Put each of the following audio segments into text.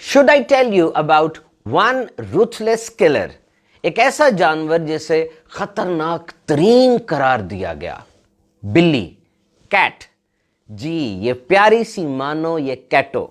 Should I tell you about one ruthless killer, एक ऐसा जानवर जिसे खतरनाक तरीन करार दिया गया, बिल्ली, कैट। जी, ये प्यारी सी मानो ये कैटो।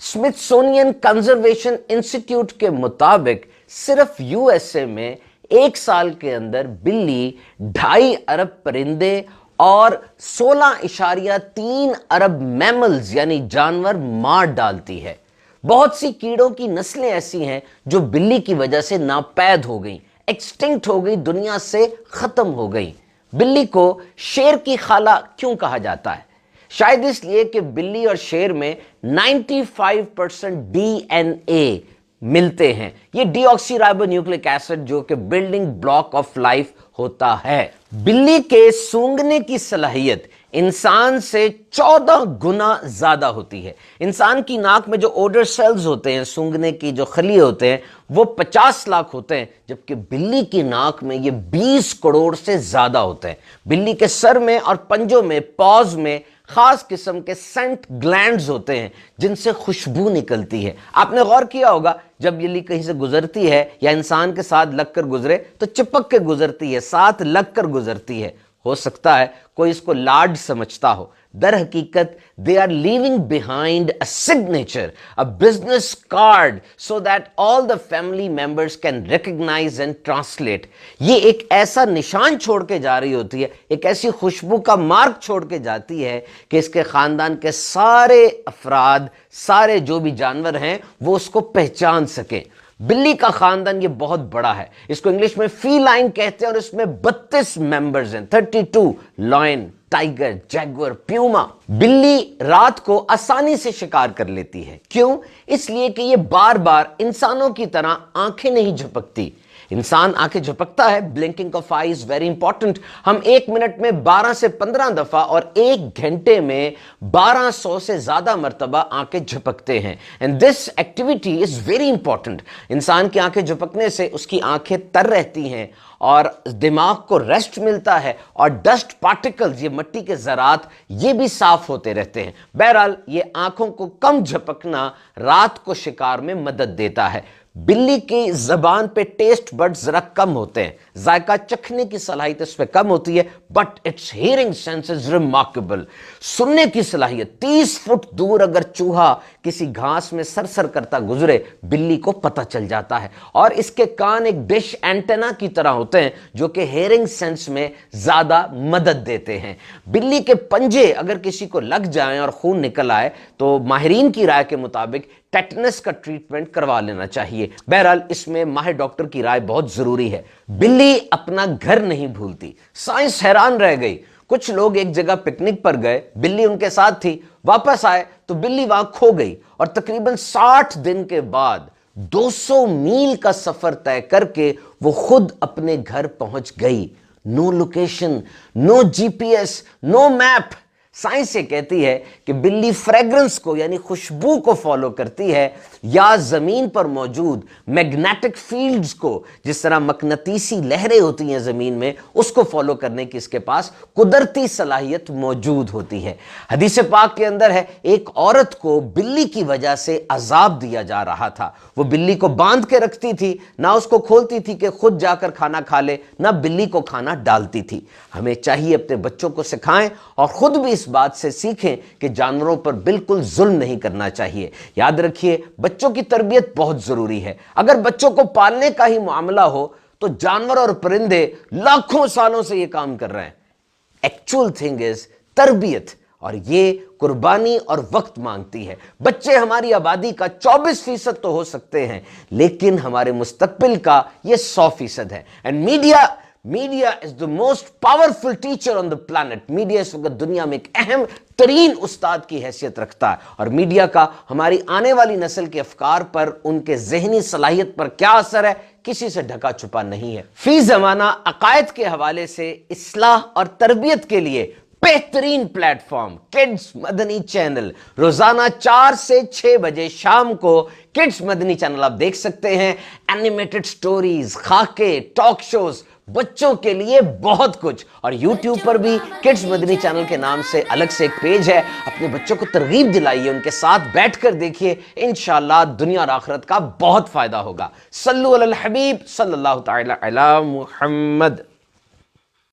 स्मिथसोनियन कंजर्वेशन इंस्टीट्यूट के मुताबिक सिर्फ यूएसए में एक साल के अंदर बिल्ली 2.5 अरब परिंदे और 16.3 अरब मैमल्स यानी जानवर मार डालती है। बहुत सी कीड़ों की नस्लें ऐसी हैं जो बिल्ली की वजह से नापैद हो गई, एक्सटिंक्ट हो गई, दुनिया से खत्म हो गई। बिल्ली को शेर की खाला क्यों कहा जाता है? शायद इसलिए कि बिल्ली और शेर में 95% डीएनए मिलते हैं। ये डीऑक्सीराइबोन्यूक्लिक एसिड जो कि बिल्डिंग ब्लॉक ऑफ लाइफ होता है। बिल्ली के सूंघने की सलाहियत इंसान से 14 गुना ज्यादा होती है। इंसान की नाक में जो ओडर सेल्स होते हैं, सूंघने की जो खली होते हैं, वो 50 लाख होते हैं, जबकि बिल्ली की नाक में ये 20 करोड़ से ज्यादा होते हैं। बिल्ली के सर में और पंजों में, पॉज में खास किस्म के सेंट ग्लैंड्स होते हैं जिनसे खुशबू निकलती है। आपने गौर किया होगा जब बिल्ली कहीं से गुजरती है या इंसान के साथ लगकर गुजरे तो चिपक के गुजरती है, साथ लगकर गुजरती है। हो सकता है कोई इसको लाड समझता हो, दर हकीकत they are leaving behind a signature, a business card, so that all the family members can recognise and translate. ये एक ऐसा निशान छोड़ के जा रही होती है, एक ऐसी खुशबू का मार्क छोड़ के जाती है कि इसके खानदान के सारे अफराद, सारे जो भी जानवर हैं, वो उसको पहचान सकें। बिल्ली का खानदान ये बहुत बड़ा है, इसको इंग्लिश में फीलाइन कहते हैं और इसमें 32 मेंबर्स हैं, 32 लॉयन, टाइगर, जैगुअर, प्यूमा। बिल्ली रात को आसानी से शिकार कर लेती है। क्यों? इसलिए कि ये बार बार इंसानों की तरह आंखें नहीं झपकती। इंसान आंखें झपकता है, blinking of eyes very important. हम 1 मिनट में 12 से 15 दफा और 1 घंटे में 1200 से ज्यादा मर्तबा आंखें झपकते हैं। And this activity is very important. इंसान की आंखें झपकने से उसकी आंखें तर रहती हैं और दिमाग को रेस्ट मिलता है, और डस्ट पार्टिकल्स, ये मिट्टी के ज़रात, ये भी साफ होते रहते हैं। बहरहाल ये आंखों को कम झपकना रात को शिकार में मदद देता है। बिल्ली की जबान पे टेस्ट बड जरा कम होते हैं, जायका चखने की सलाहियत इस पे कम होती है, but it's hearing sense is remarkable. सुनने की सलाहियत, 30 फुट दूर अगर चूहा किसी घास में सरसर करता गुजरे, बिल्ली को पता चल जाता है। और इसके कान एक डिश एंटेना की तरह होते हैं जो कि हियरिंग सेंस में ज्यादा मदद देते हैं। बिल्ली के पंजे अगर किसी को लग जाएं और खून निकल आए तो माहिरीन की राय के मुताबिक टेटनस का ट्रीटमेंट करवा लेना चाहिए। बहरहाल इसमें माहिर डॉक्टर की राय बहुत जरूरी है। बिल्ली अपना घर नहीं भूलती। साइंस हैरान रह गई। कुछ लोग एक जगह पिकनिक पर गए, बिल्ली उनके साथ थी, वापस आए तो बिल्ली वहां खो गई और तकरीबन 60 दिन के बाद 200 मील का सफर तय करके वो खुद अपने घर पहुंच गई। No location, no GPS, no map. Science ये कहती है कि बिल्ली फ्रेग्रेंस को यानी खुशबू को फॉलो करती है, या जमीन पर मौजूद मैग्नेटिक फील्ड्स को, जिस तरह मकनातीसी लहरें होती हैं जमीन में, उसको फॉलो करने की इसके पास कुदरती सलाहियत मौजूद होती है। हदीस पाक के अंदर है, एक औरत को बिल्ली की वजह से अजाब दिया जा रहा था। वो बिल्ली को बांध के रखती थी, ना उसको खोलती थी कि खुद जाकर खाना खा ले, ना बिल्ली को खाना डालती थी। हमें चाहिए अपने बच्चों को सिखाएं और खुद भी इस बात से सीखें कि जानवरों पर बिल्कुल जुल्म नहीं करना चाहिए। याद रखिए, बच्चों की तरबियत बहुत जरूरी है। अगर बच्चों को पालने का ही मामला हो तो जानवर और परिंदे लाखों सालों से ये काम कर रहे हैं। एक्चुअल थिंग इज तरबियत, और ये कुर्बानी और वक्त मांगती है। बच्चे हमारी आबादी का 24% तो हो सकते हैं, लेकिन हमारे मुस्तकबिल का ये 100% है। And media is the most powerful teacher on the planet. Media इस वक्त दुनिया में एक अहम तरीन उस्ताद की हैसियत रखता है, और मीडिया का हमारी आने वाली नस्ल के अफकार पर, उनके जहनी सलाहियत पर क्या असर है, किसी से ढका छुपा नहीं है। फी जमाना अकायद के हवाले से इस्लाह और तरबियत के लिए बेहतरीन प्लेटफॉर्म किड्स मदनी चैनल। रोजाना 4 से 6 बजे शाम को किड्स मदनी चैनल आप देख सकते हैं। एनिमेटेड स्टोरीज, खाके, टॉक शोज, بچوں کے لیے بہت کچھ. اور یوٹیوب پر بھی کڈز مدنی چینل کے نام سے الگ سے ایک پیج ہے. اپنے بچوں کو ترغیب دلائیے, ان کے ساتھ بیٹھ کر دیکھیے, انشاءاللہ دنیا اور آخرت کا بہت فائدہ ہوگا. صلو علی الحبیب صلی اللہ تعالی علی محمد.